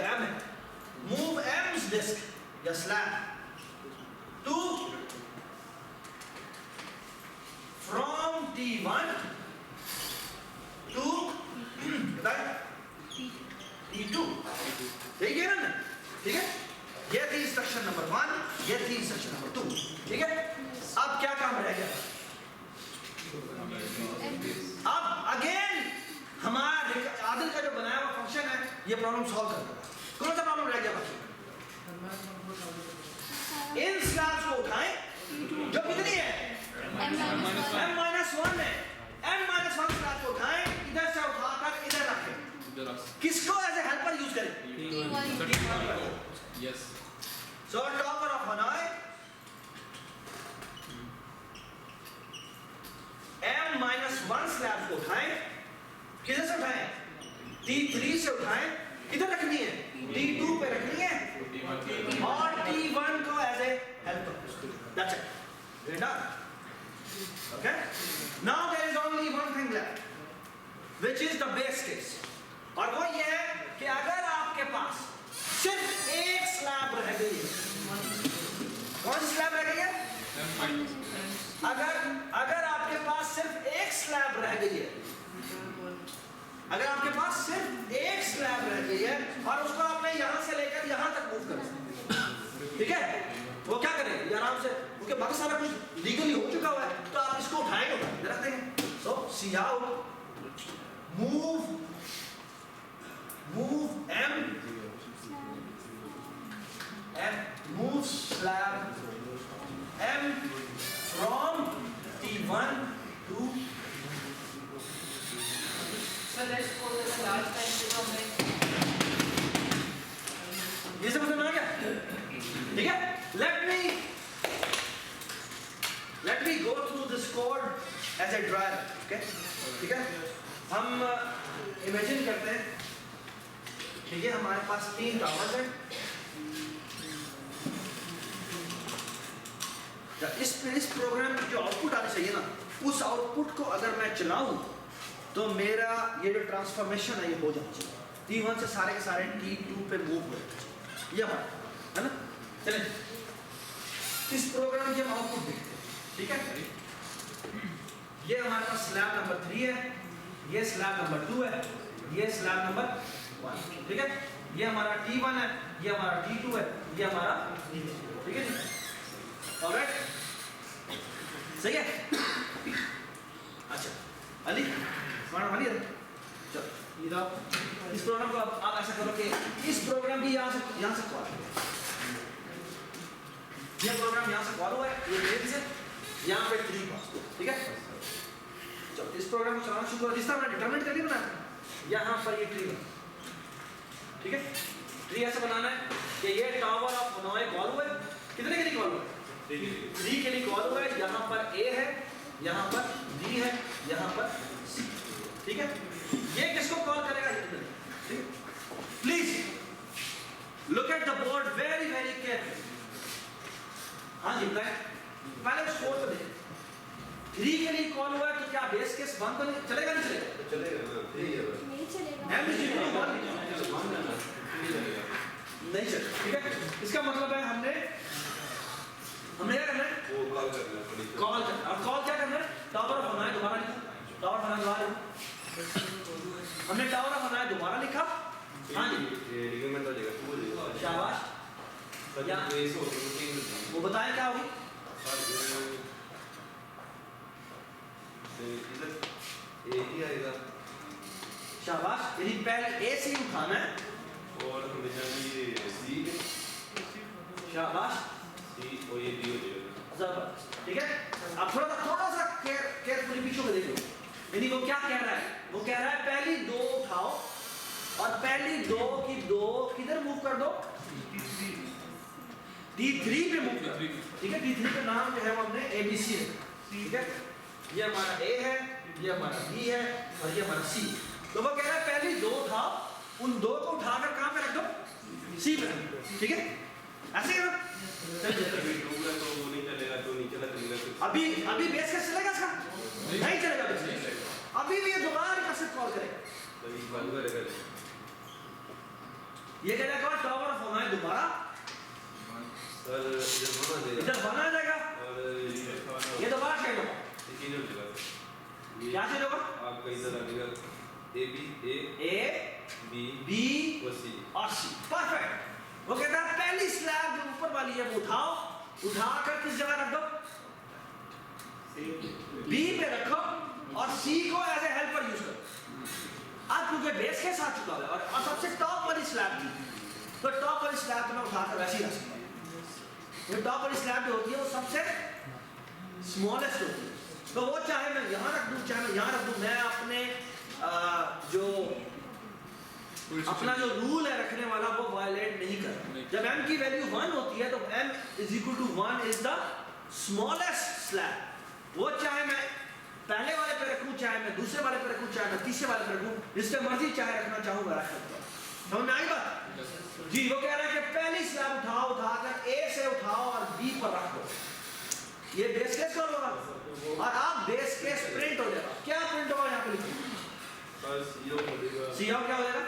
M है, move M's disk या slab to from T1 to T2, ठीक है ना? ठीक है, ये थी इंस्ट्रक्शन नंबर 1, ये थी इंस्ट्रक्शन नंबर 2, ठीक है? अब क्या काम रह गया? अब अगेन हमारा आदिल का जो बनाया हुआ फंक्शन है ये प्रॉब्लम सॉल्व कर देगा। कौन सा प्रॉब्लम रह गया बाकी? इन स्लैब्स को उठाएं जो कितनी है m-1 है, m-1 स्लैब को उठाएं, इधर से उठाकर इधर रखें। किसको एज ए हेल्पर यूज करें? Yes. So tower of Hanoi m-1 slab को उठाएं, किधर से उठाएं? T3 से उठाएं, किधर रखनी है? T2 पे रखनी है और T1 को as a helper. That's it. We're done. Okay? Now there is only one thing left, which is the base case. और वो ये है कि अगर आपके पास सिर्फ एक स्लैब रह गई है, कौन सी स्लैब रह गई है? अगर आपके पास सिर्फ एक स्लैब रह गई है, अगर आपके पास सिर्फ एक स्लैब रह गई है और उसको आपने यहां से लेकर यहां तक मूव कर, ठीक है, वो क्या करें? ये आराम से, क्योंकि बाकी सारा कुछ लीगली हो चुका हुआ है, तो आप इसको उठाएंगे, रख देंगे। So see out, move M and move slab M from T1 to So let's go to the last time ये सब समझ में आ गया? ठीक है? Let me go through this code as a trial, okay? ठीक है? हम इमेजिन करते हैं, ठीक है, हमारे पास 3 टावर्स हैं। इस प्रोग्राम की जो आउटपुट आनी चाहिए ना, उस आउटपुट को अगर मैं चलाऊं तो मेरा ये जो ट्रांसफॉर्मेशन है ये हो जाना चाहिए। T1 से सारे के सारे T2 पे मूव हो जाते हैं, ये हमारा है ना। चलें इस प्रोग्राम की हम आउटपुट देखते हैं, ठीक है। ये हमारे पास स्लैब नंबर 3 है, ये स्लैब नंबर 2 है, ये स्लैब नंबर 1, ठीक है। ये हमारा T1 है, ये हमारा T2 है, ये हमारा T3, ठीक है जी। ऑलराइट, सही है। अच्छा अली, हमारा अली है, चलो इधर इस प्रोग्राम को आप ऐसा करो कि इस प्रोग्राम भी यहाँ से कॉल, ये प्रोग्राम यहाँ से कॉल हुआ है, ये मेन से यहाँ पे 3 पास, ठीक है। चलो इस प्रोग्राम को चलाना शुरू करो, जिस तरह मैंने डिटरमिनेट कर लिया ना, यहाँ पर ये ट्री बना, ठीक है। ट्री ऐसा बनाना है कि ये टावर ऑफ हनोई कॉल हुआ है, कितने के लिए कॉल हुआ है? 3 के लिए कॉल हुआ है। यहाँ पर A है, यहाँ पर B है, यहाँ पर C, ठीक है। ये किसको कॉल करेगा? Please look at the board very very carefully. हाँ जी बताएं, पहले उस कोड को देखें। 3 के लिए कॉल हुआ है तो क्या बेस केस 1 तो नहीं चलेगा? नहीं चलेगा, चलेगा नहीं चलेगा, नहीं चलेगा, ठीक है। इसका मतलब है हमने क्या करना है? कॉल करना। अब कॉल क्या करना है? टावर ऑफ हनोई दोबारा लिखा, टावर ऑफ हनोई दोबारा लिखा, हमने टावर ऑफ हनोई दोबारा लिखा। हाँ जी शाबाश, वो बताएं क्या होगी? शाबाश, यदि पहले A से उठाना है और हमेशा ये C शाबाश, ठीक है। अब थोड़ा सा केयरफुली पीछे को देखो, यानी वो क्या कह रहा है? वो कह रहा है पहली 2 उठाओ और पहली 2 की 2 किधर मूव कर दो? T3 पे मूव कर, ठीक है। T3 का नाम जो है वो हमने ABC है, ठीक है। ये हमारा A है, ये हमारा B है और ये हमारा C। तो वो कह रहा है पहली 2 उठाओ, उन 2 को उठाकर कहाँ पे रख दो? C पे रख दो, ठीक है। ऐसे ही ना अभी बेस कैसे चलेगा इसका? नहीं चलेगा बेस, अभी भी ये दोबारा कैसे कॉल करेगा? ये क्या जाएगा टॉवर ऑफ होना है दोबारा सर इधर बना जाएगा और ये दोबारा चेंज होगा क्या चेंज होगा आपका इधर आ जाएगा ए बी बी और सी परफेक्ट। वो कहता है पहली स्लैब जो ऊपर वाली है वो उठाकर किस जगह रख दो बी पे रखो और सी को एज ए हेल्पर यूज करो। अब क्योंकि बेस के साथ चुका हुआ है और सबसे टॉप वाली स्लैब थी तो टॉप वाली स्लैब को मैं उठाकर वैसे ही रख सकता हूँ। टॉप वाली स्लैब जो होती है वो सबसे स्मॉलेस्ट होती है तो वो चाहे मैं यहाँ रख दूँ चाहे मैं यहाँ रख दूँ मैं अपने जो अपना जो रूल है रखने वाला वो वायलेट नहीं कर। जब m की वैल्यू 1 होती है तो m = 1 is the smallest slab. वो चाहे मैं पहले वाले पे रखूं चाहे मैं दूसरे वाले पे रखूं चाहे मैं तीसरे वाले पे रखूं जिसके मर्जी चाहे रखना चाहूं मैं रख सकता हूं। समझ में आई बात जी। वो कह रहा है कि पहली स्लैब उठाकर a से उठाओ और b पर रख दो। ये बेस केस कर होगा और आप बेस केस प्रिंट हो जाएगा। क्या प्रिंट होगा यहाँ पे लिखो सी आउट क्या हो जाएगा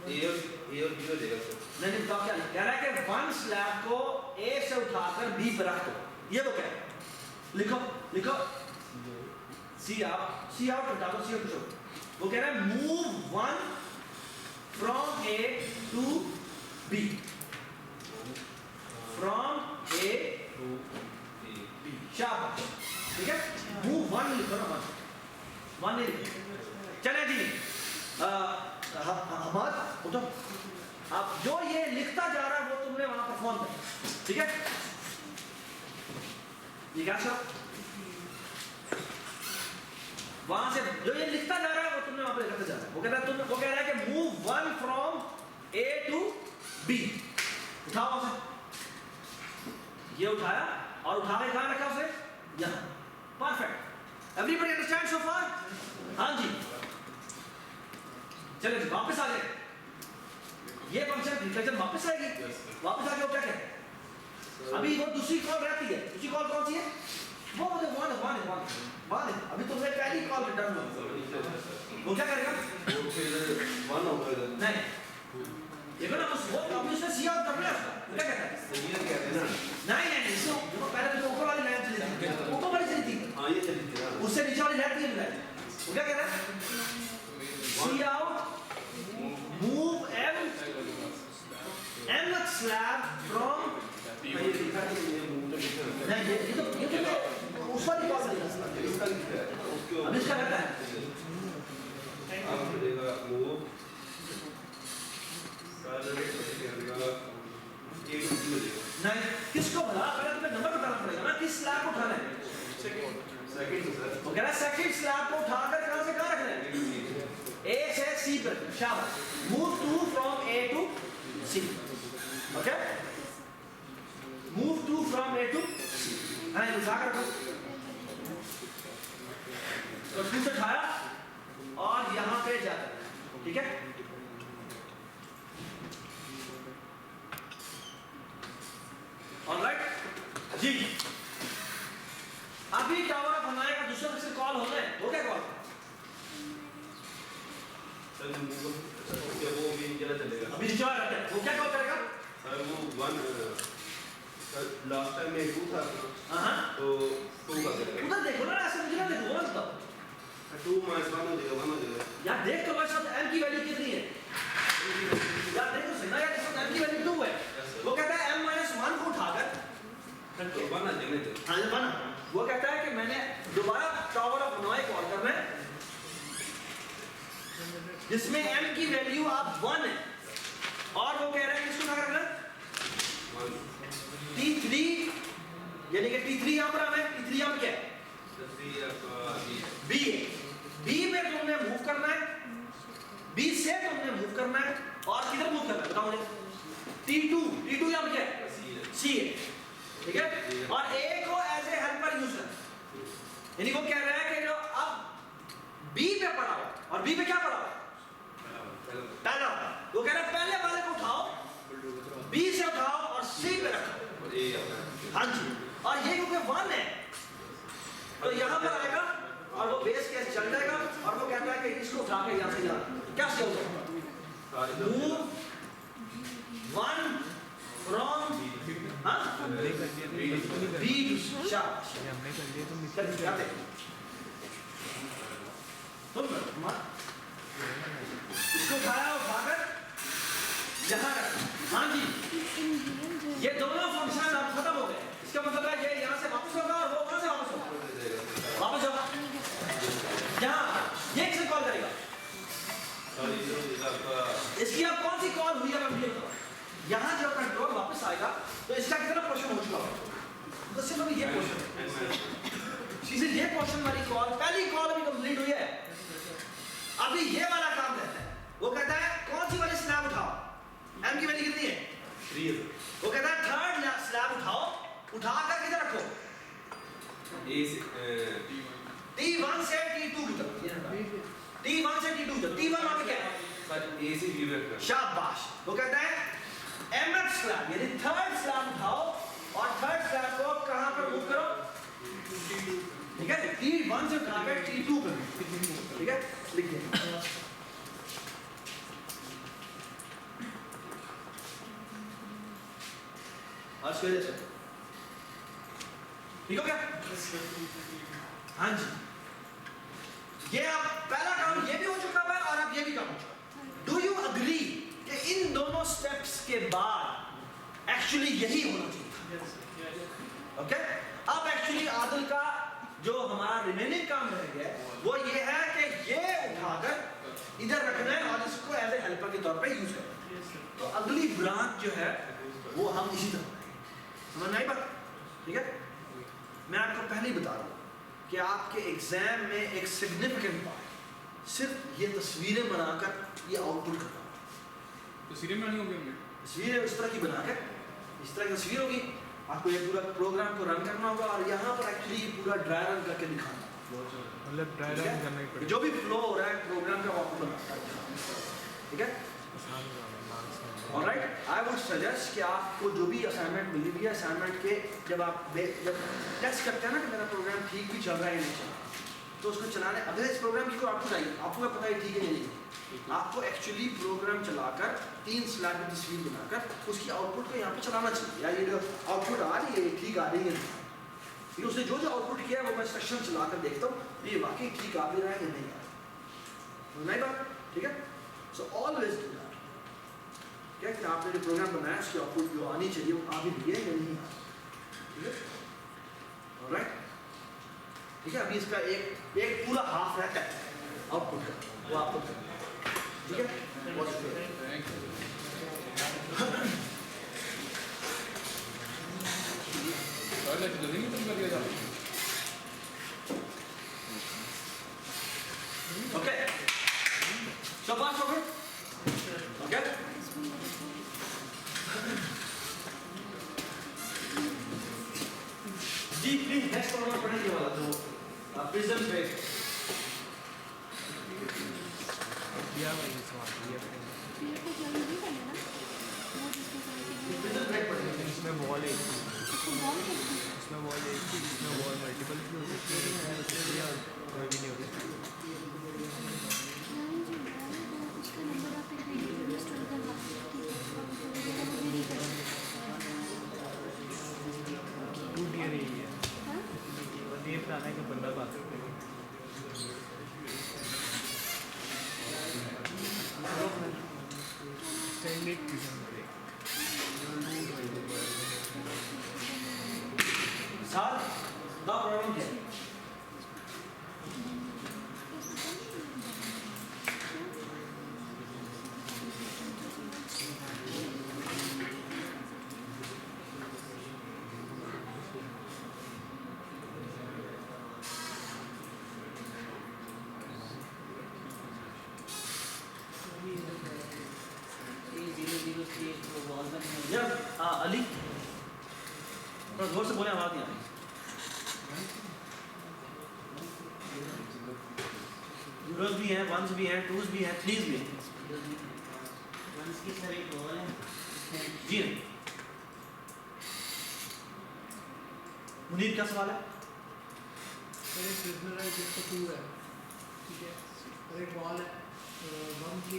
ए और बी हो जाएगा सर। नहीं तो क्या कह रहा है कि वन स्लैब को ए से उठाकर बी पर रख दो। ये तो क्या है लिखो सी आउट उठा दो सी आउट छोड़ो। वो कह रहा है move one from A to B from A to B शाबाश ठीक है। मूव वन लिखो ना वन नहीं लिखो। चले जी हमाद उठो। अब जो ये लिखता जा रहा है वो तुमने वहां परफॉर्म करना ठीक है। ये क्या सर वहां से जो ये लिखता जा रहा है वो तुमने वहां पे लिखता जा रहा है। वो कह रहा है कि move one from A to B. उठाओ वहां से ये उठाया और उठा के कहां रखा उसे यहां। परफेक्ट एवरीबॉडी अंडरस्टैंड सो फार। हाँ जी चलिए वापस आ जाए। ये फंक्शन रिकर्जन वापस आएगी। वापस आके वो क्या करें अभी वो दूसरी कॉल रहती है। दूसरी कॉल कौन सी है वो वन है। अभी तुमने पहली कॉल रिटर्न हुई वो क्या करेगा वो फिर वन होगा इधर नहीं देखो ना वो अभी उसने सी आउट कर लिया उसका क्या कहता है सही कहते हैं ना। नहीं इसको पहले तो ऊपर वाली लाइन चली थी ऊपर वाली चली थी हाँ ये चली थी ना। उससे नीचे वाली रहती है लाइन। वो क्या कह रहा है सी out move m slab from नहीं ये तो उस वाली कॉल करेगा इसका लिखा है उसके अब इसका रहता है आप मिलेगा वो सारा मिलेगा एक मिलेगा नहीं किसको भला पहले तुम्हें नंबर बताना पड़ेगा ना किस स्लैब को उठाना है। सेकंड सर वो कह रहा है सेकंड स्लैब को उठाकर कहां से कहां रखना है A से C पर शाबाश। Move 2 from A to C. Okay? Move 2 from A to C. हाँ ये उठा कर रखो। तो 2 से उठाया और यहाँ पे जाता है ठीक है। Alright जी। अभी टावर ऑफ हमारे का दूसरा से कॉल हो गए हो क्या कॉल सर वो भी क्या चलेगा अभी रिचार्ज रहता है वो क्या कॉल करेगा सर वो वन सर लास्ट टाइम में 2 था हाँ तो 2 का करेगा उधर देखो ना ऐसे मुझे ना देखो ना बताओ 2 - 1 हो जाएगा 1 हो जाएगा यार देख तो बस m की वैल्यू कितनी है यार देखो सही ना यार इसमें m की वैल्यू 2 है। वो कहता है m - 1 को उठाकर तो 1 आ जाएगा हाँ ये बना वो कहता है कि मैंने दोबारा टावर ऑफ नॉय कॉल करना है जिसमें m की वैल्यू आप 1 है और वो कह रहा है किसको उठा करना t3 यानी कि t3 यहां पर है t3 यहां क्या है b है b में तुमने मूव करना है b से तुमने मूव करना है और किधर मूव करना है बताओ मुझे t2 यहां क्या है c है ठीक है। और a को एज ए हेल्पर यूज करना यानी वो कह रहा है कि जो अब b पे पड़ा हो और b पे क्या पड़ा हो पहला वो कह रहा है पहले वाले को उठाओ b से उठाओ और c पे रखो। हाँ जी और ये क्योंकि 1 है तो यहाँ पर आएगा और वो बेस केस चल जाएगा और वो कहता है कि इसको उठा के यहाँ से जाना क्या से होगा move one from B to शाबाश चल क्या देख तुम इसको उठाया उठाकर यहाँ रखा हाँ जी ये दोनों फंक्शन अब खत्म हो गए इसका मतलब है ये यहाँ से वापस होगा और वो वहाँ से वापस होगा वापस होगा यहाँ ये किसे कॉल करेगा इसकी अब कौन सी कॉल हुई है मैं यहाँ जब कंट्रोल वापस आएगा तो इसका कितना पोर्शन हो चुका होगा तो सिर्फ ये पोर्शन चीजें ये पोर्शन वाली कॉल पहली कॉल अभी कंप्लीट हुई है अभी ये वाला काम करता है वो कहता है कौन सी वाली स्लैब उठाओ एम की वैल्यू कितनी है 3 वो कहता है थर्ड स्लैब उठाओ उठाकर किधर रखो T1 से T2 की तरफ T1 से T2 तक T1 वहां पे क्या है A से B रखना शाबाश वो कहता है mth स्लैब यानी थर्ड स्लैब उठाओ और थर्ड स्लैब को कहां पर मूव करो ठीक है T1 से उठाकर T2 पर ठीक है लिख दिया आज के जैसे ठीक हो क्या हाँ जी ये अब पहला काम ये भी हो चुका है और अब ये भी काम हो चुका डू यू अग्री कि इन दोनों स्टेप्स के बाद एक्चुअली यही होना चाहिए ओके अब एक्चुअली आदिल का जो हमारा रिमेनिंग काम रह गया वो ये है कि ये उठाकर इधर रखना है और इसको एज ए हेल्पर के तौर पे यूज करना है तो अगली ब्रांच जो है वो हम इसी तरह समझ नहीं बात ठीक है मैं आपको पहले ही बता रहा हूँ कि आपके एग्जाम में एक सिग्निफिकेंट पार्ट सिर्फ ये तस्वीरें बनाकर ये आउटपुट करना तस्वीरें बनानी होंगी हमें तस्वीरें उस तरह की बनाकर इस तरह की तस्वीर होगी आपको ये पूरा प्रोग्राम को रन करना होगा और यहाँ पर एक्चुअली पूरा ड्राई रन करके दिखाना मतलब ड्राई रन करना ही पड़ेगा जो भी फ्लो हो रहा है प्रोग्राम का वो आपको बनाना है ठीक है ऑलराइट आई वुड सजेस्ट कि आपको जो भी असाइनमेंट मिली हुई है असाइनमेंट के जब आप जब टेस्ट करते हैं ना कि मेरा प्रोग्राम ठीक भी चल रहा है या नहीं चल रहा तो उसको चलाने अगर इस प्रोग्राम की कोई आउटपुट आई आपको पता है ठीक है या नहीं आपको एक्चुअली प्रोग्राम चलाकर 3 स्लैब की तस्वीर बनाकर उसकी आउटपुट को यहाँ पे चलाना चाहिए या ये जो आउटपुट आ रही है ठीक आ रही है फिर उसने जो जो आउटपुट किया है वो मैं इंस्ट्रक्शन चलाकर देखता हूँ ये वाकई ठीक आ भी रहा है या नहीं आ रहा नहीं बात ठीक है सो ऑलवेज डू दैट क्या कि आपने जो प्रोग्राम बनाया उसकी आउटपुट जो आनी चाहिए वो आ भी रही है या नहीं ठीक है ऑलराइट ठीक है अभी इसका एक पूरा हाफ रहता है आउटपुट का वो आपको ठीक है okay so far so good okay जी प्लीज नेक्स्ट प्रॉब्लम पढ़ने वाला तो प्रिज्म पे दिया भाई सवाल दिया प्रिज्म ब्रेक पढ़ेंगे इसमें वॉल है इसमें वॉल है इसमें वॉल मल्टीपल भी हो सकती है कोई भी नहीं हो सकती टूट ये रही है ये बनाने का बंदा बात स्टैंडर्ड ट्यूशन साथ द प्रॉब्लम क्या है अली थोड़ा जोर से बोले आवाज नहीं आ रही जीरोस भी हैं वंस भी हैं टूज भी हैं थ्रीज भी हैं वंस की सर एक वॉल है जी मुनीर क्या सवाल है एक प्रिजनर है जिसका 2 है ठीक है और एक वॉल है 1 की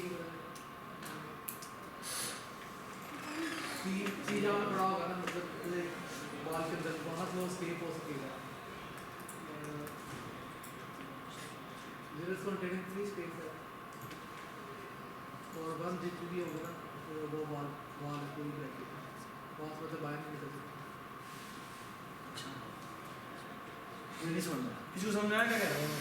सी जावा में पढ़ा होगा ना, मतलब बॉल के अंदर वहाँ से वो स्केप हो सकेगा। जीरोस कंटेनिंग फ्री स्पेस है और वन जितनी भी होगा ना तो वो बॉल पूरी रहती है, वहाँ से मतलब बाहर नहीं निकल सकती। अच्छा, मुझे नहीं समझ में आया। किसी को समझ में आया क्या कह रहा हूँ?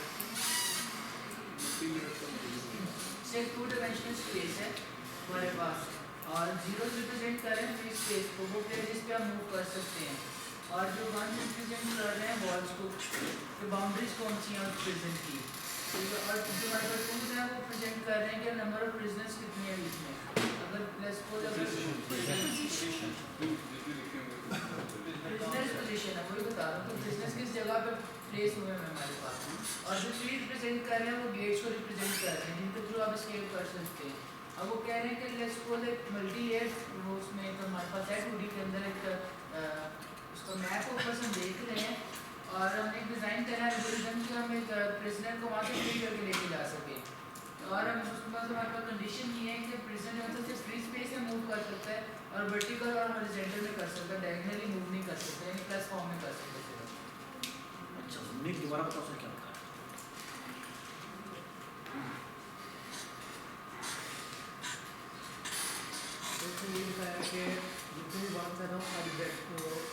सिर्फ 2 डायमेंशनल स्पेस है हमारे पास और जीरो रिप्रेजेंट कर रहे हैं फ्री स्पेस को, वो पेजेस पे हम मूव कर सकते हैं। और जो 1 रिप्रेजेंट कर रहे हैं वॉल्स को, तो बाउंड्रीज कौन सी हैं प्रेजेंट की, और जो हमारे पास टूल्स हैं वो प्रेजेंट कर रहे हैं कि नंबर ऑफ प्रिजनर्स कितने हैं बीच में। अगर लेट्स सपोज अगर प्रिजनर्स पोजीशन है, वही बता रहा हूँ कि प्रिजनर्स किस जगह पे प्लेस हुए हैं हमारे पास, और जो थ्री रिप्रेजेंट कर रहे हैं वो गेट्स को रिप्रेजेंट कर रहे हैं जिनके थ्रू आप एस्केप कर सकते हैं। अब वो कह रहे हैं कि लेट्स सपोज एक मल्टी लेयर वो उसमें एक हमारे पास है 2D के अंदर एक उसका मैप ऊपर से हम देख रहे हैं और हमने एक डिज़ाइन करना है एल्गोरिथम कि हम एक प्रिजनर को वहाँ से फ्री करके लेके जा सके। और हम उसके बाद हमारे पास कंडीशन ये है कि प्रिजनर मतलब सिर्फ फ्री स्पेस में मूव कर सकता है और वर्टिकल और हॉरिजॉन्टल में कर सकता है, डायगोनली मूव नहीं कर सकता, यानी प्लस फॉर्म में कर सकते हैं। अच्छा, मैं दोबारा बताओ सर क्या होता है। तो ये बताया कि जितने भी बात कर रहा हूँ एग्जैक्ट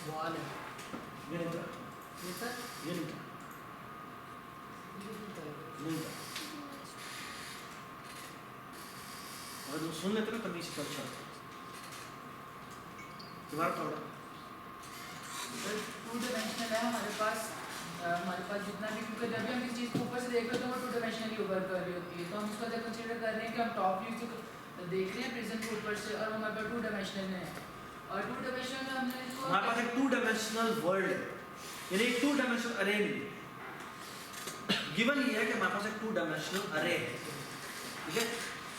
वॉल है ये नहीं था, ये सर ये नहीं था, नहीं था। अगर तुम सुन लेते ना तभी से अच्छा होता। दोबारा पढ़ो। 2 डायमेंशनल है हमारे पास जितना भी, क्योंकि जब भी हम किसी चीज़ को ऊपर से देख रहे हो तो वो 2 डायमेंशनली ऊपर कर रही होती है, तो हम उसका जब कंसीडर कर रहे हैं कि हम टॉप व्यू से देख रहे हैं प्रिज्म को ऊपर से और हमारे पास 2 डायमेंशनल में है। और 2 डायमेंशनल में हमने इसको हमारे पास एक 2 डायमेंशनल वर्ल्ड है, यानी एक 2 डायमेंशनल अरे गिवन ये है कि हमारे पास एक 2 डायमेंशनल अरे है, ठीक है,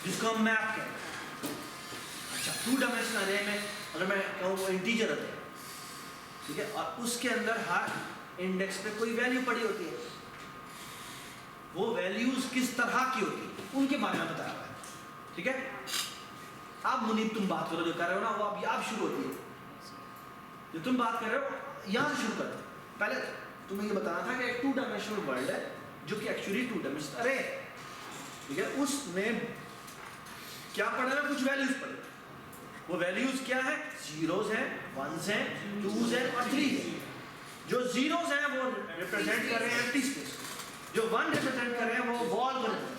जिसको हम मैप कहते हैं। अच्छा, 2 डायमेंशनल अरे में अगर मैं कहूँ वो इंटीजर है, ठीक है, और उसके अंदर हर इंडेक्स पे कोई वैल्यू पड़ी होती है, वो वैल्यूज किस तरह की होती है उनके बारे में बताया हुआ है, ठीक है। आप मुनीब तुम बात करो जो कर रहे हो ना, वो अब आप शुरू होती है, जो तुम बात कर रहे हो यहाँ से शुरू करते हैं। पहले तुम्हें ये बताना था कि एक 2 डायमेंशनल वर्ल्ड है जो कि एक्चुअली 2 डायमेंशनल अरे है, ठीक है। उसमें क्या पढ़ा है, कुछ वैल्यूज पढ़े, वो वैल्यूज क्या है, जीरोस हैं, वंस हैं, टूज हैं और थ्री है। जो जीरोस हैं वो रिप्रेजेंट कर रहे हैं एम्प्टी स्पेस, जो 1 रिप्रेजेंट कर रहे हैं वो वॉल को रिप्रेजेंट,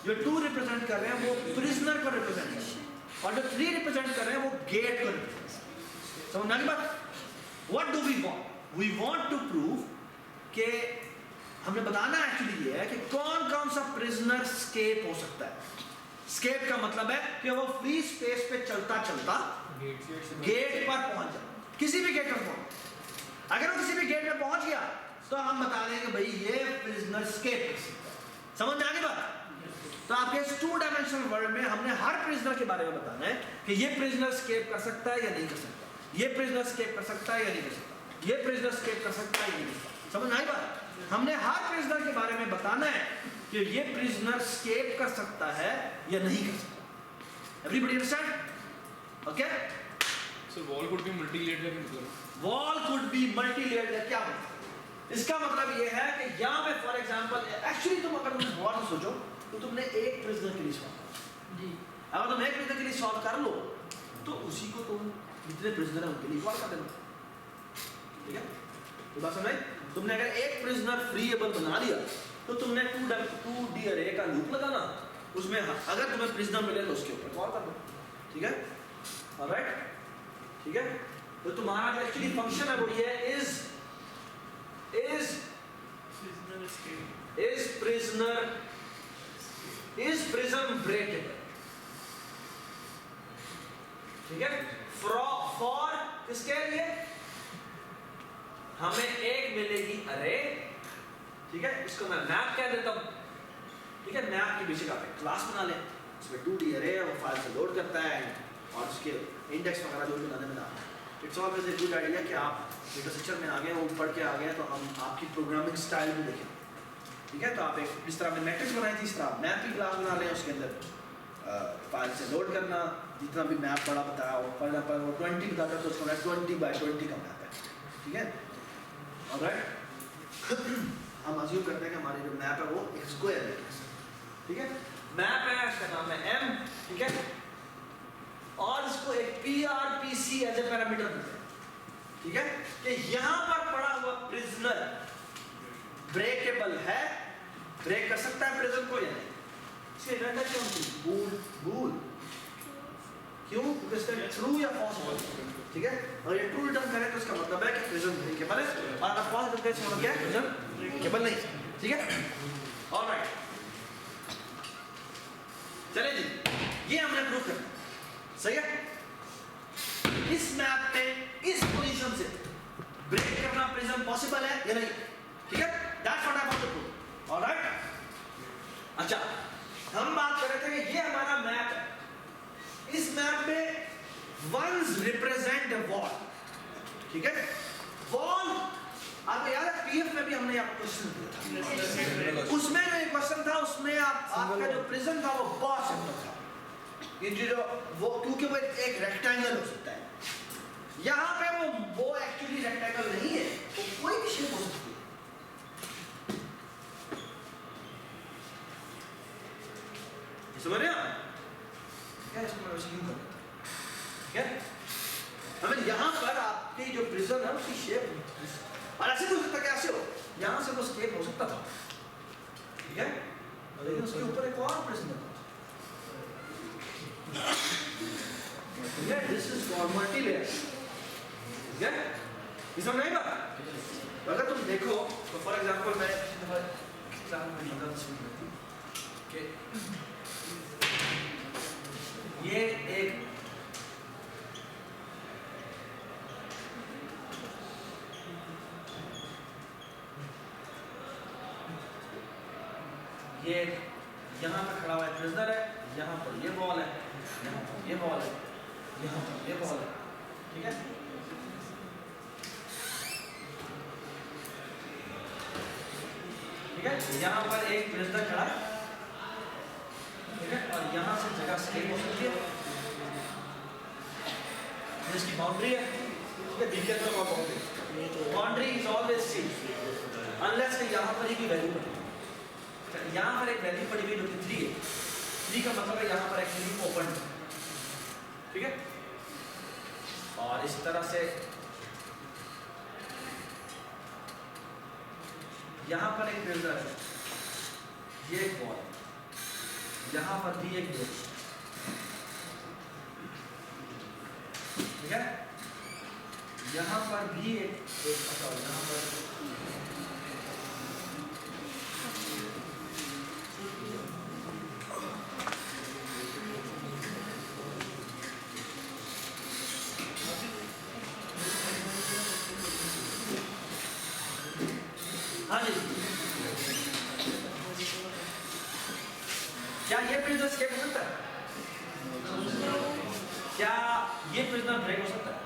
जो 2 रिप्रेजेंट कर रहे हैं वो प्रिजनर को रिप्रेजेंट कर रहे हैं, और जो 3 रिप्रेजेंट कर रहे हैं वो गेट को रिप्रेजेंट। समझना की बात। What do we want, we want to prove कि हमने बताना एक्चुअली ये है कि कौन कौन सा प्रिजनर स्केप हो सकता है। स्केप का मतलब है कि वो फ्री स्पेस पे चलता चलता गेट पर पहुंच जाए, किसी भी गेट पर पहुंच। अगर वो किसी भी गेट पे पहुंच गया तो हम बता देंगे भाई ये प्रिजनर स्केप कर सकता है। समझ में आने बात। तो आपके इस 2 डायमेंशनल वर्ल्ड में हमने हर प्रिजनर के बारे में बताना है कि ये प्रिजनर स्केप कर सकता है या नहीं कर सकता, ये प्रिजनर स्केप कर सकता है या नहीं कर सकता, ये प्रिजनर स्केप कर सकता है या नहीं कर सकता। समझ आई बात। हमने हर प्रिजनर के बारे में बताना है कि ये प्रिजनर स्केप कर सकता है या नहीं कर सकता। Everybody understand? Okay. So wall could be multi layered का मतलब, wall could be multi layered का क्या मतलब? इसका मतलब ये है कि यहाँ पे फॉर एग्जांपल एक्चुअली तुम अगर तुम गौर से सोचो तो तुमने एक प्रिजनर के लिए सॉल्व करा जी, अगर तुम एक प्रिजनर के लिए सॉल्व कर लो तो उसी को तुम जितने प्रिजनर है उनके लिए सॉल्व कर देना, ठीक है। तो बात समझ। तुमने अगर एक प्रिजनर फ्रीएबल बना लिया तो तुमने 2D अरे का लूप लगाना, उसमें अगर तुम्हें प्रिजनर मिले तो उसके ऊपर कॉल कर दो, ठीक है। ऑलराइट, ठीक है। तो तुम्हारा जो एक्चुअली फंक्शन है वो ये है is prism breakable, ठीक है। फॉर किसके लिए, हमें एक मिलेगी अरे, ठीक है, इसको मैं मैप कह देता हूं, ठीक है। मैप के पीछे का आप क्लास बना लें, उसमें 2D अरे वो फाइल से लोड करता है और उसके इंडेक्स वगैरह जो बनाने में आता है। It's always a good idea कि आप डेटा स्ट्रक्चर में आ गए, वो पढ़ के आ गए तो हम आपकी प्रोग्रामिंग स्टाइल भी देखें, ठीक है। तो आप एक इस तरह हमने मैट्रिक्स बनाई थी, इस तरह मैप की क्लास बना लें, उसके अंदर फाइल से लोड करना, जितना भी मैप बड़ा बताया हो, फॉर एग्जाम्पल वो 20 बताता है तो उसका 20 बाय 20 का मैप है, ठीक है। ऑलराइट, हम अज्यूम करते हैं कि हमारी जो मैप है वो एक स्क्वायर है, ठीक है। मैप है, इसका नाम है M, ठीक है, और इसको एक PRPC एज ए पैरामीटर देते हैं, ठीक है, कि यहाँ पर पड़ा हुआ प्रिजनर ब्रेकेबल है, ब्रेक कर सकता है प्रिजन को या नहीं। इसके रंडा क्यों बूल बूल क्यों, क्योंकि इसका ट्रू या फॉल्स हो, ठीक है। और ये ट्रू रिटर्न करे तो इसका मतलब है कि प्रिजन ब्रेकेबल है, और अगर फॉल्स रिटर्न करे तो मतलब क्या है, प्रिजन ब्रेकेबल नहीं, ठीक है। ऑलराइट, चलिए जी, ये हमने प्रूव कर, सही है। इस मैप पे इस पोजीशन से ब्रेक करना प्रिजन पॉसिबल है या नहीं, ठीक है। That's what I want to prove, alright. अच्छा, हम बात कर रहे थे कि ये हमारा मैप है, इस मैप में वंस रिप्रेजेंट अ वॉल, ठीक है। वॉल आपको याद है पीएफ में भी हमने आपको क्वेश्चन दिया था, उसमें जो एक क्वेश्चन था उसमें आपका जो प्रिज्म था वो बहुत सिंपल था, ये जो वो क्योंकि वो एक रेक्टेंगल हो सकता है, यहाँ पे वो एक्चुअली रेक्टेंगल नहीं है, वो कोई भी शेप हो सकती है। समझ रहे हैं क्या, इसको मैं यूं कर देता हूं, ठीक है। हमें यहाँ पर आपकी जो प्रिज्म है उसकी शेप, और ऐसे भी हो सकता है, कैसे हो, यहाँ से वो स्केप हो सकता था, ठीक है, लेकिन उसके ऊपर एक और प्रिज्म था, ठीक है। दिस इज कॉल्ड मल्टीलेयर, ठीक है। ये समझ नहीं बात। अगर तुम देखो तो फॉर एग्जांपल मैं एग्जाम में मदद शुरू करती कि ये एक यहाँ पर खड़ा हुआ है प्रिजनर है, यहाँ पर ये बॉल है, यहाँ पर ये बॉल है, यहाँ पर ये बॉल है, ठीक है। ठीक है, यहाँ पर एक प्रिजनर खड़ा है, ठीक है, और यहाँ से जगह स्केप हो सकती है, इसकी बाउंड्री है, ठीक है। दिव्य तो boundary is always see unless कि यहाँ पर एक वैल्यू पड़ी, यहाँ पर एक वैल्यू पड़ी हुई जो कि 3 है, 3 का मतलब है यहाँ पर एक्चुअली ओपन है, ठीक है। और इस तरह से यहाँ पर एक प्रिजनर है, ये एक बॉल, यहाँ पर भी एक बॉल, ठीक है। यहाँ पर भी एक यहाँ पर हाँ जी, क्या ये प्रिजनर स्केप हो सकता है, क्या ये प्रिजनर ब्रेक हो सकता है,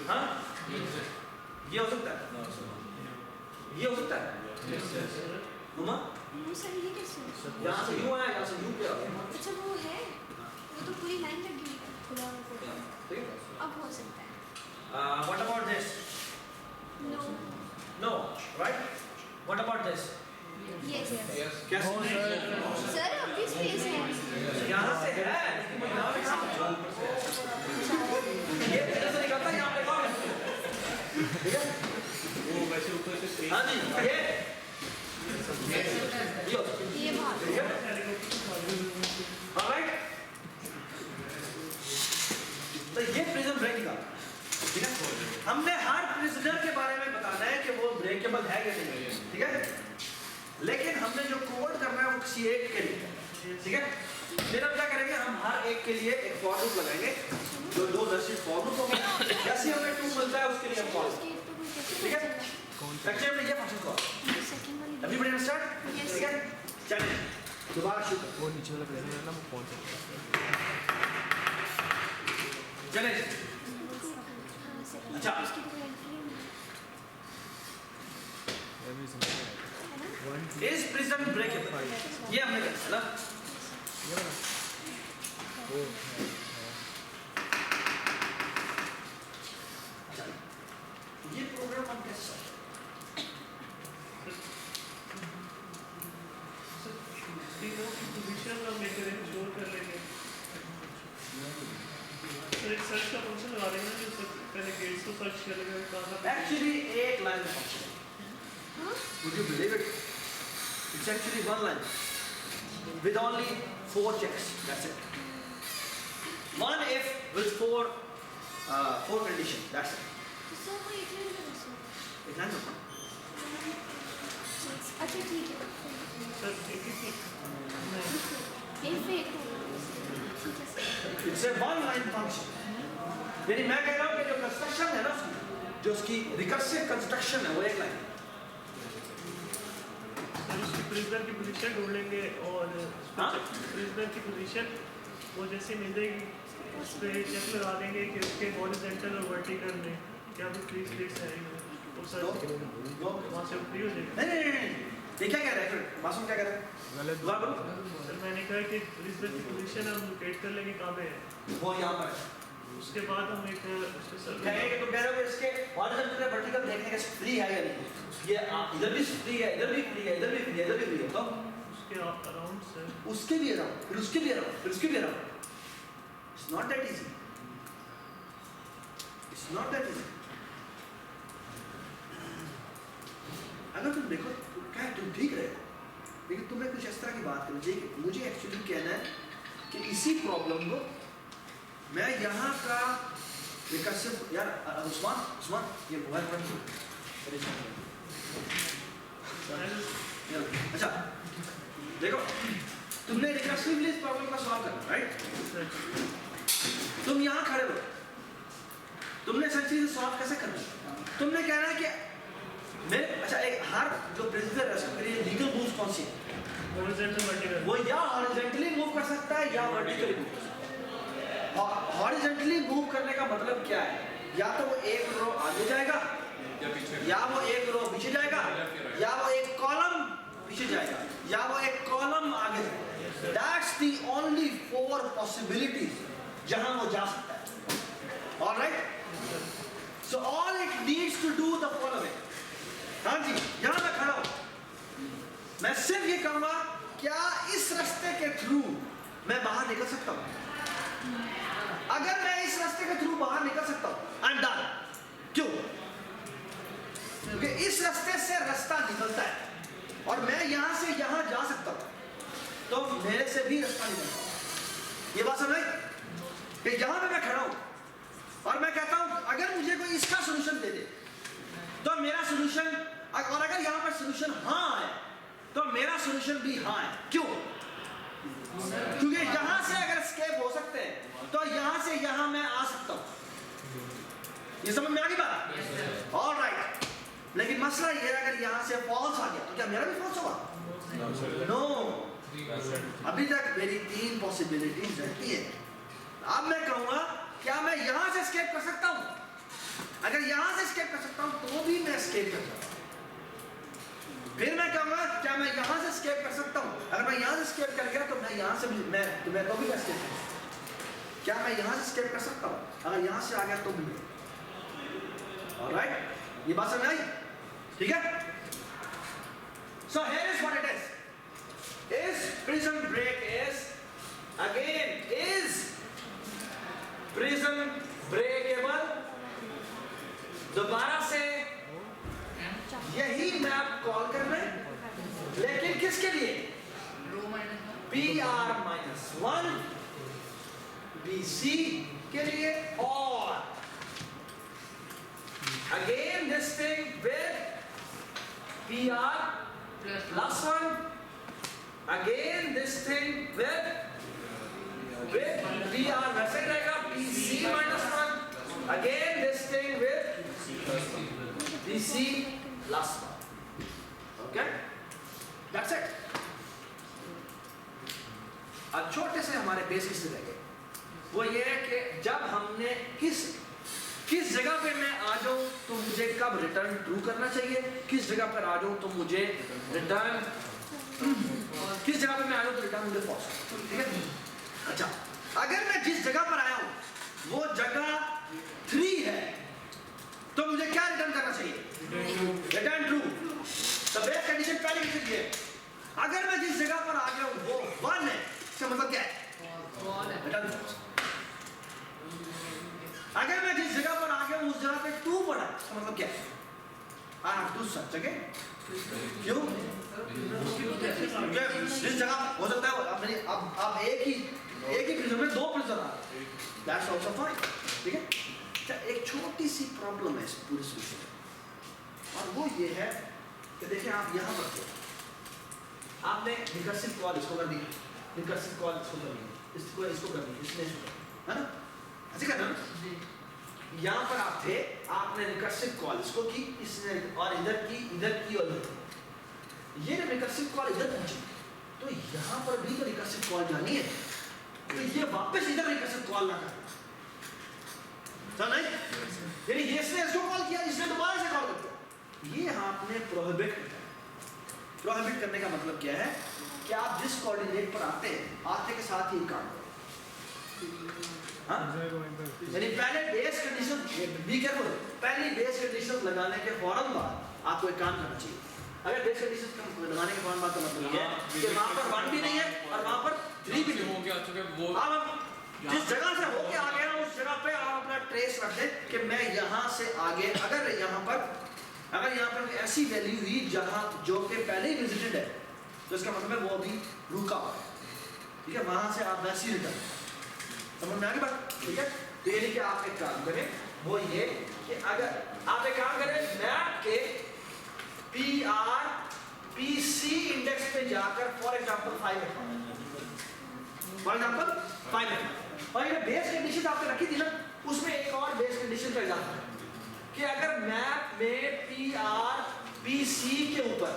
हाँ ये हो सकता है, ये हो सकता है, उमा सर ये कैसे, यहाँ से यूं आया, यहाँ से यूं क्या, अच्छा वो है, वो तो पूरी लाइन लगी हुई है, खुला हुआ पूरा, ठीक है। अब हो सकता है। What about this? No, No, right? What about this? Yes कैसे? सर अब भी स्पेस है, यहाँ से है, लेकिन मैं यहाँ पे कहाँ ये इधर से निकलता है, यहाँ पे कौन है? ठीक है? वो वैसे ऊपर से हाँ जी, ये ये बहुत ठीक है? Alright? तो ये प्रिज्म ब्रेक का, ठीक है? हमने हर प्रिजनर के बारे में बताना है कि वो ब्रेकेबल है या नहीं, ठीक है। लेकिन हमने जो कोड करना है वो किसी एक के लिए, ठीक है। फिर हम क्या करेंगे, हम हर एक के लिए एक फॉर लूप लगाएंगे, जो 2 दर्शित फॉर लूप होंगे, जैसे हमें 2 मिलता है उसके लिए हम फॉर, ठीक है। सेक्शन में ये फंक्शन कॉल, एवरीबॉडी अंडरस्टैंड, ठीक है। चलिए दोबारा शुरू वो नीचे वाला प्रेजेंट है ना, वो कौन सा, चलिए। अच्छा, इस प्रिज्म ब्रेकेबल, ये हमने कहा ना, अच्छा, ये प्रोग्राम हम कैसे solve पोजीशन हम लेके स्टोर कर लेंगे। सर एक सर्च का फंक्शन लगा देंगे जो पहले गेट्स को सर्च करेगा कहां करें? पे Actually एक लाइन में फंक्शन है। हाँ? Would you believe it? It's actually one line with only 4 checks. That's it. One if with 4 conditions. That's it. Sir वो एक लाइन में बस एक लाइन में अच्छा ठीक है सर ठीक है इफ एक ठीक है sir It's a one line function. यानी मैं कह रहा हूँ कि जो कंस्ट्रक्शन है ना उसकी, जो उसकी रिकर्सिव कंस्ट्रक्शन है वो एक लाइन। सर उसकी प्रिजनर की पोजीशन ढूंढ लेंगे और हाँ? प्रिजनर की पोजीशन वो जैसे मिल जाएगी उस पे चेक लगा देंगे कि उसके हॉरिजॉन्टल और वर्टिकल में क्या भी फ्री स्पेस है वो सर वहाँ से फ्री हो जाएगा। नहीं, ये क्या कह रहा है फिर? मासूम क्या कह रहा है? दोबारा बोलो। सर मैंने कहा कि प्रिजनर की पोजीशन हम लोकेट कर लेंगे कहाँ पे है, वो यहाँ पर है। उसके बाद हम एक उसके सर कहेंगे कि तुम कह रहे हो कि इसके हॉरिजॉन्टल वर्टिकल देखने का फ्री है या नहीं? ये इधर भी फ्री है, इधर भी फ्री है, इधर भी फ्री है, इधर भी फ्री है। तो उसके अराउंड सर उसके भी अराउंड, फिर उसके भी अराउंड, फिर उसके भी around. It's not that easy. It's not that easy. अगर तुम देखो तो क्या है, तुम ठीक रहे हो, लेकिन तुम्हें कुछ इस तरह की बात करनी चाहिए कि मुझे एक्चुअली कहना है कि इसी प्रॉब्लम को मैं यहाँ का रिकर्सिव यार उस्मान ये मोबाइल पर अच्छा देखो, तुमने रिकर्सिवली इस प्रॉब्लम का सॉल्व करना, राइट? तुम यहाँ खड़े हो, तुमने एसेंशियली सॉल्व कैसे करना है? तुमने कहना है कि मैं अच्छा एक हर जो प्रिजनर है उसके लिए लीगल मूव्स कौन सी है? हॉरिजॉन्टल वर्टिकल वो या हॉरिजॉन्टली मूव कर सकता है या वर्टिकली मूव कर सकता है। हॉरिजॉन्टली मूव करने का मतलब क्या है? या तो वो एक रो आगे जाएगा, या वो एक रो पीछे जाएगा, या वो एक कॉलम पीछे जाएगा, या वो एक कॉलम आगे जाएगा। That's the only 4 possibilities जहां वो जा सकता है। All right? So all it needs to do the following. हाँ जी, यहाँ मैं खड़ा हूँ, मैं सिर्फ ये कहूँगा क्या इस रास्ते के थ्रू मैं बाहर निकल सकता हूँ? अगर मैं इस रास्ते के थ्रू बाहर निकल सकता हूँ, आई एम डन। क्यों? क्योंकि इस रास्ते से रास्ता निकलता है और मैं यहाँ से यहाँ जा सकता हूँ, तो मेरे से भी रास्ता निकलता है। ये बात समझ? कि यहाँ पे मैं खड़ा हूँ और मैं कहता हूँ अगर मुझे कोई इसका सोल्यूशन दे दे तो मेरा सोल्यूशन, और अगर यहाँ पर सोल्यूशन हाँ है तो मेरा सोल्यूशन भी हाँ है। क्यों? क्योंकि यहाँ से अगर स्केप हो सकते हैं तो यहाँ से यहाँ मैं आ सकता हूँ। ये समझ में आ गई बात? ऑलराइट, लेकिन मसला ये है अगर यहाँ से फॉल्स आ गया तो क्या मेरा भी फॉल्स होगा? नो, अभी तक मेरी 3 पॉसिबिलिटीज रहती है। अब मैं कहूँगा क्या मैं यहाँ से स्केप कर सकता हूँ? अगर यहाँ से स्केप कर सकता हूँ तो भी मैं स्केप कर सकता हूँ। फिर मैं कहूँगा क्या मैं यहाँ से स्केप कर सकता हूँ? अगर मैं यहाँ से स्केप कर गया तो मैं यहाँ से भी मैं तो भी मैं स्केप कर सकता हूँ। क्या मैं यहाँ से स्केप कर सकता हूँ? अगर यहाँ से आ गया तो भी मैं। ऑलराइट, ये बात समझ आई? ठीक है? So here is what it is. Is prison break is again is prison breakable? दोबारा से यही मैप कॉल करना है, लेकिन किसके लिए? रो माइनस PR-1 BC के लिए, और again this thing with PR+1, again this thing with PR वैसे रहेगा PC-1, again this thing with BC+1. Okay? That's it. अब छोटे से हमारे बेसिक्स रह गए, वो ये है कि जब हमने किस जगह पे मैं आ जाऊं तो मुझे कब रिटर्न ट्रू करना चाहिए, किस जगह पर आ जाऊं तो मुझे रिटर्न किस जगह पे मैं आ जाऊं तो रिटर्न मुझे फॉल्स। ठीक है? अच्छा, अगर such again. क्यों? जिस जगह हो सकता है अब एक ही प्रिज्म में 2 प्रिज्म आ रहे हैं, दैट्स आल्सो फाइन, ठीक है? अच्छा, एक छोटी सी प्रॉब्लम है इस पूरे सोल्यूशन में, और वो ये है कि देखिए आप यहाँ पर थे, आपने रिकर्सिव कॉल इसको कर दी, रिकर्सिव कॉल इसको कर दी, इसको कर दी, इसने है ना, ऐसे करना ना। यहाँ पर आप थे, आपने रिकर्सिव कॉल इसको की, इसने और इधर की और इधर की। ये जब रिकर्सिव कॉल इधर पहुंची तो यहाँ पर भी तो रिकर्सिव कॉल जानी है, तो ये वापस इधर रिकर्सिव कॉल ना कर, नहीं? यानी ये इसने इसको कॉल किया, इसने दोबारा से कॉल कर दिया। ये आपने प्रोहिबिट करने का मतलब क्या है कि आप जिस कोऑर्डिनेट पर आते के साथ ही काम करो। हाँ? यानी पहले बेस कंडीशन, बी केयरफुल, पहली बेस कंडीशन लगाने के फौरन बाद आपको एक काम करना चाहिए। अगर बेस कंडीशन लगाने के फौरन बाद का मतलब ये है कि वहां पर 1 भी नहीं है और वहां पर 3 भी नहीं हो गया, अब जिस जगह से होके आ गया उस जगह पे आप अपना ट्रेस रख दें कि मैं यहाँ से आगे, अगर यहाँ पर ऐसी वैल्यू हुई जहाँ जो कि पहले ही विजिटेड है, तो इसका मतलब है वो अभी रुका हुआ है, ठीक है? वहां से आप वैसी रिटर्न, समझ में आ गई बात, ठीक है? तो ये नहीं कि आप एक काम करें, वो ये कि अगर आप एक काम करें, मैप के PC इंडेक्स पे जाकर फॉर एग्जांपल 5 और ये बेस कंडीशन आपने रखी थी ना, उसमें एक और बेस कंडीशन का इजाफा है कि अगर मैप में PC के ऊपर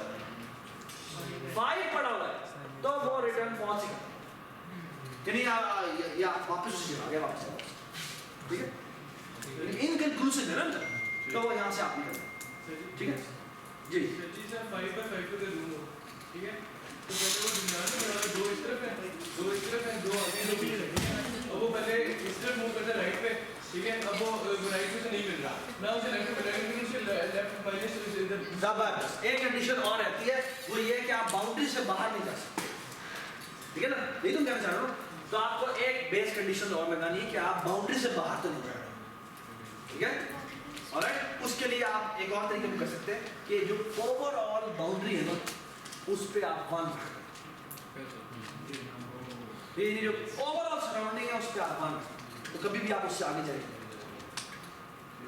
5 पड़ा हुआ है तो वो रिटर्न पहुंच ही यानी या वापस उसी जगह आगे वापस, ठीक है? इनकंक्लूसिव है ना, तो वो यहाँ से आप निकल, ठीक है जी? 5 by 5 को दे दूंगा, ठीक है? तो पहले वो दुनिया में 2 इस तरफ है, 2 इस तरफ है, 2 आगे निकल रहे हैं। अब वो पहले इस तरफ मूव करता है राइट पे, ठीक है? अब वो राइट पे से नहीं मिल रहा, ना उसे लेफ्ट पे मिलेगा, लेकिन उसे लेफ्ट माइनस इधर। जबरदस्त। एक कंडीशन और रहती है, वो ये कि आप बाउंड्री से बाहर नहीं जा सकते, ठीक है ना? यही तुम कहना चाह रहे हो, तो आपको एक बेस कंडीशन और लगानी है कि आप बाउंड्री से बाहर तो नहीं जा रहे, ठीक है? ऑलराइट, उसके लिए आप एक और तरीके में कर सकते हैं कि जो ओवरऑल बाउंड्री है ना, उस पे आप 1 ये जो ओवरऑल सराउंडिंग है उस पे आप 1, तो कभी भी आप उससे आगे जाएंगे,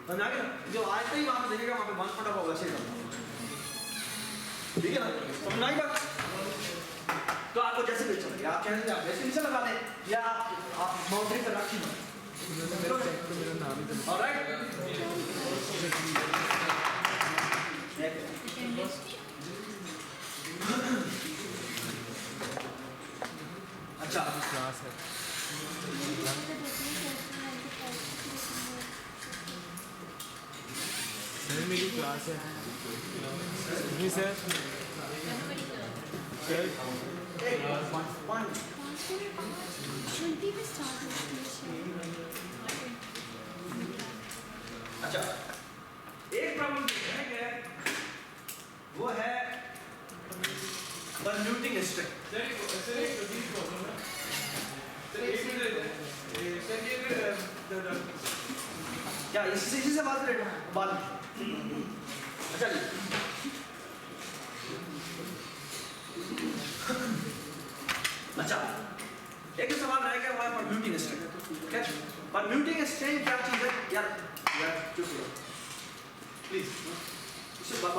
समझ आ गया? जो आज ही वहां पे देखेगा वहां पे 1 पड़ा होगा, वैसे ही करना, ठीक है ना? समझ आई बात? तो आपको जैसे भी चलेगा, आप चाहे आप वैसे नीचे लगा दें या आप बाउंड्री पर रखी हो, ऑलराइट? अच्छा, क्लास है, मेरी क्लास है जी सर। अच्छा, एक प्रॉब्लम है वो है परम्यूटिंग स्ट्रिंग। क्या इसी से बात करें बाद में? अच्छा जी, अच्छा एक सवाल रह गया हमारा परम्यूटिंग स्ट्रिंग, ठीक है? परम्यूटिंग स्ट्रिंग क्या चीज है यार? चुप रहो प्लीज, इससे बात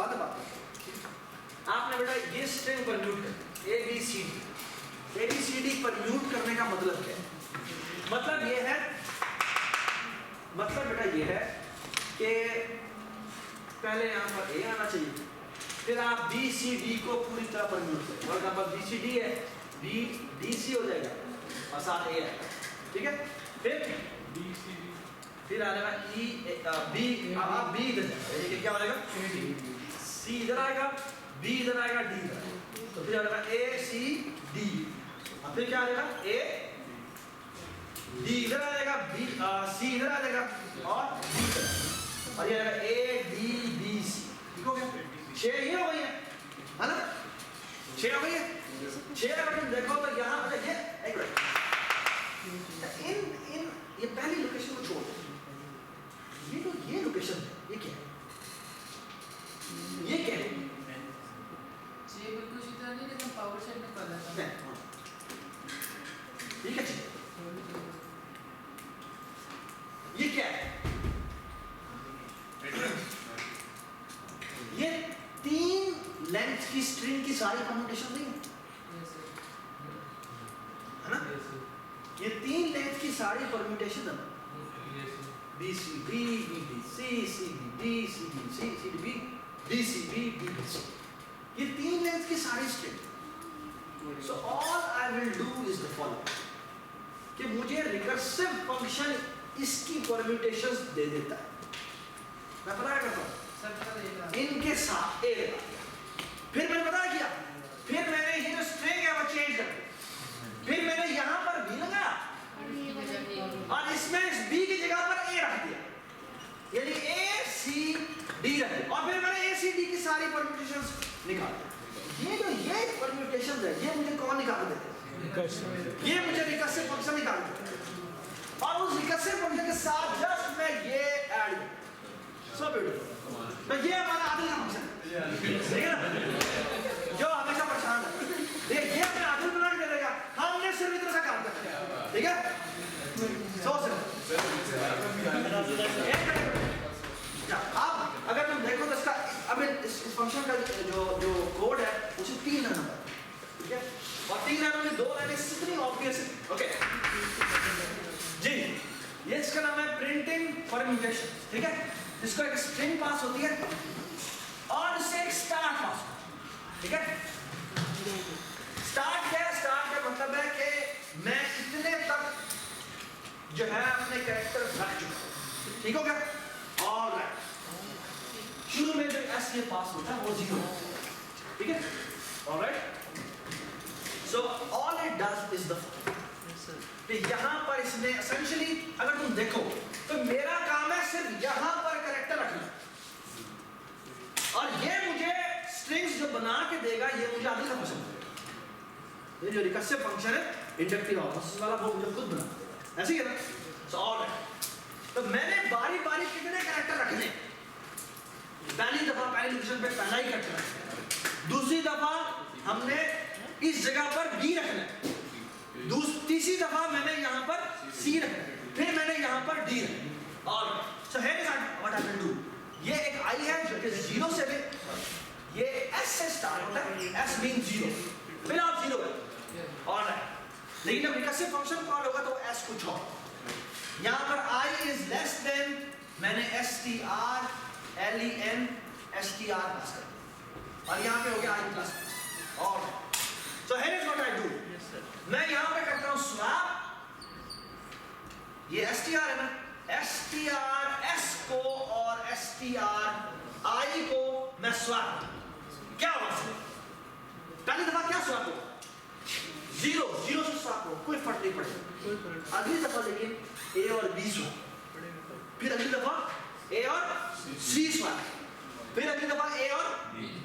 आपने बेटा ये स्ट्रिंग परम्यूट कर ABCD परम्यूट करने का मतलब क्या है? मतलब बेटा ये है कि पहले यहाँ पर A आना चाहिए, फिर आप BCD को पूरी तरह परम्यूट करें, और यहाँ पर BCD है, BDC हो जाएगा और साथ A आएगा, ठीक है? फिर आ जाएगा B, अब B इधर जाएगा, क्या हो जाएगा? C इधर आएगा, B इधर आएगा, D इधर आएगा, तो फिर आ जाएगा ACD, अब फिर क्या आ जाएगा? D इधर आ जाएगा, C इधर आ जाएगा और D इधर आएगा, और ये आ जाएगा ADBC, ठीक हो गया? 6 ये हो गई है ना? 6 हो गई है। 6 अगर तुम देखो तो यहाँ पर ये ये पहली लोकेशन को छोड़ दो, ये लोकेशन है, ये क्या है? क्या चाहिए? ये क्या है? ये 3 लेंथ की स्ट्रिंग की सारी परम्यूटेशन नहीं है, है ना? ये 3 लेंथ की सारी परम्यूटेशन है। B C B B B C C B D C B C C D B D C B B B C, ये 3 लेंथ की सारी string. So all I will do is the following, कि मुझे recursive function इसकी permutations दे देता है। मैं पता करता हूँ सबका देगा इनके साथ ए लगा, फिर मैंने पता किया, फिर मैंने ये जो स्ट्रिंग है वो चेंज कर दी, फिर मैंने यहाँ पर बी लगाया और इसमें इस बी की जगह पर ए रख दिया, यानी ए सी डी रख दिया, और फिर मैंने ए सी डी की सारी परम्यूटेशंस निकाल दी। ये परम्यूटेशंस है, ये मुझे कौन निकाल देते हैं? ये मुझे रिकर्सिव फंक्शन निकाल देते हैं, और उस रिकर्सिव फंक्शन के साथ जस्ट मैं ये ऐड सो ब्यूटीफुल, तो ये हमारा आदिल का फंक्शन है, ठीक है ना, जो हमेशा परेशान है। देखिए ये हमें आदिल बना के दे देगा, हमने सिर्फ इतना सा काम करना है, ठीक है? अब अगर तुम देखो तो इसका अब इस फंक्शन का जो कोड है उसे 3 लाइन है, ठीक है? और 3 लाइनों में 2 लाइनें इतनी ऑब्वियस है, ओके जी। ये इसका नाम है प्रिंटिंग परम्यूटेशन, ठीक है? इसको एक स्ट्रिंग पास होती है और इससे एक स्टार्ट पास होता है, ठीक है? स्टार्ट क्या है? स्टार्ट का मतलब है कि मैं इतने तक जो है अपने कैरेक्टर रख चुका हूं, ठीक हो गया? ऑलराइट, शुरू में जो एस ये पास होता है वो 0, ठीक है? Alright, so all it does is the कि यहाँ पर इसने एसेंशियली अगर तुम देखो तो मेरा काम है सिर्फ यहाँ पर कैरेक्टर रखना, और ये मुझे स्ट्रिंग्स जो बना के देगा ये मुझे आगे का पसंद है। ये जो रिकर्सिव फंक्शन है इंडक्टिव ऑपरेशन वाला वो मुझे खुद बना देगा, ऐसे ही है ना? सो ऑलराइट, तो मैंने बारी बारी कितने कैरेक्टर रखने, पहली दफा पहली लोकेशन पे पहला ही कैरेक्टर रखना, दूसरी दफा हमने इस जगह पर बी रखना है, तीसरी दफा मैंने यहाँ पर सी रखना है, फिर मैंने यहाँ पर डी रखना। और so here is what I will do, ये एक आई है जो कि 0 से भी, ये एस से स्टार्ट होता है, एस मीन 0, फिर आप 0 है, ऑलराइट। लेकिन जब रिकर्सिव फंक्शन कॉल होगा तो एस कुछ और, यहाँ पर आई इज लेस देन, मैंने str len str पास कर दिया, और यहाँ पे हो गया आई प्लस, और so here is what I do, मैं यहाँ पे करता हूँ स्वैप, ये str है ना, str s को और str i को मैं स्वैप, क्या होगा? पहली दफा क्या स्वैप होगा? 0 से स्वैप हो, कोई फर्क नहीं पड़ेगा। अगली दफा लेकिन a और b स्वैप, फिर अगली दफा a और c स्वैप, फिर अगली दफा a और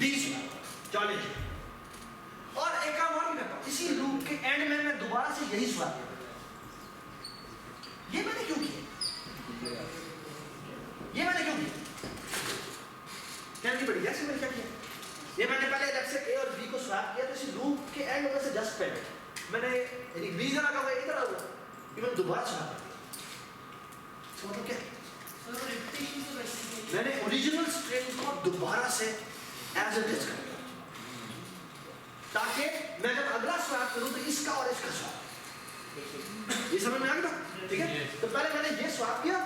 d स्वैप, चलिए। और एक काम और भी करता हूँ, इसी लूप के एंड में मैं दोबारा से यही स्वैप करता हूँ। ये मैंने क्यों किया? ये मैंने क्यों किया? कहनी पड़ी जैसे मैंने क्या किया, ये मैंने पहले अलग से a और b को स्वैप किया, तो इसी लूप के एंड में से जस्ट पहले मैंने b जरा का हुआ इधर आऊंगा, ये मैंने दोबारा स्वैप कर दिया। इसका मतलब क्या? सर रिपीटेशन से बचने मैंने ओरिजिनल स्ट्रिंग को दोबारा से एज इट इज कर दिया, ताकि मैं जब अगला स्वैप करूं तो इसका और इसका स्वैप, ये समझ में आ गया? ठीक है, तो पहले मैंने ये स्वैप किया,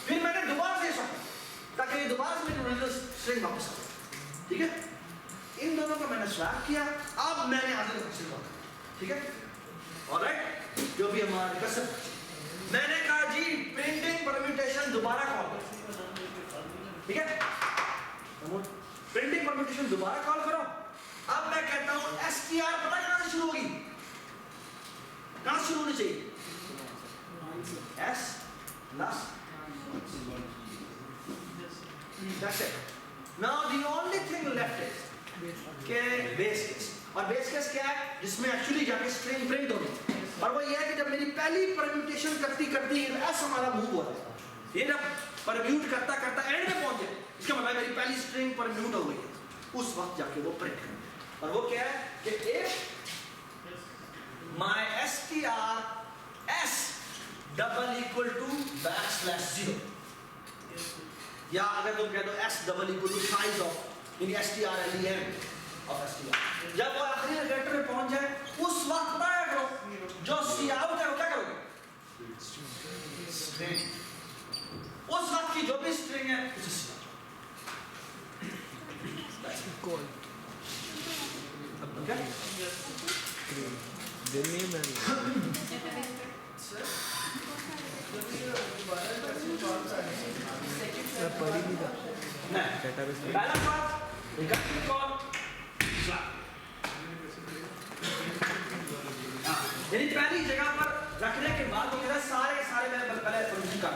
फिर मैंने दोबारा से स्वैप किया, ताकि ये दोबारा से मेरी ओरिजिनल स्ट्रिंग वापस आ जाए, ठीक है? इन दोनों को मैंने स्वैप किया, अब मैंने आगे का फंक्शन कॉल किया, ठीक है? ऑलराइट, जो भी हमारा रिकर्सिव, मैंने कहा जी प्रिंटिंग परम्यूटेशन दोबारा कॉल करो, ठीक है? प्रिंटिंग परम्यूटेशन दोबारा कॉल करो। अब मैं कहता हूं str पता कहां से शुरू होगी? कहां से शुरू होनी चाहिए? s plus that's it. Now the only thing left is के बेस केस, और बेस केस क्या है? जिसमें एक्चुअली जाके स्ट्रिंग प्रिंट होगी, और वो ये है कि जब मेरी पहली परम्यूटेशन करती करती एस हमारा मूव हो रहा है, ये जब परम्यूट करता करता एंड में पहुंचे, इसका मतलब मेरी पहली स्ट्रिंग परम्यूट हो गई है, उस वक्त जाके वो प्रिंट करें। और वो क्या है कि if my str double equal to \0 या अगर तुम कह दो s double equal to size of यानी strlen ऑफ str। जब वो आखिरी लेटर में पहुंच जाए उस वक्त पता करो जो सी आउट है वो क्या करोगे स्ट्रिंग, उस वक्त की जो भी स्ट्रिंग है उसे C call okay then name and sir जब ये दोबारा क्वेश्चन सॉल्व करें सेकंड पढ़ ही नहीं था नहीं डेटाबेस में पहला पार्ट रिकर्सिव कॉल यानी पहली जगह पर रखने के बाद वो सारे सारे मैं पहले प्रोविजन कर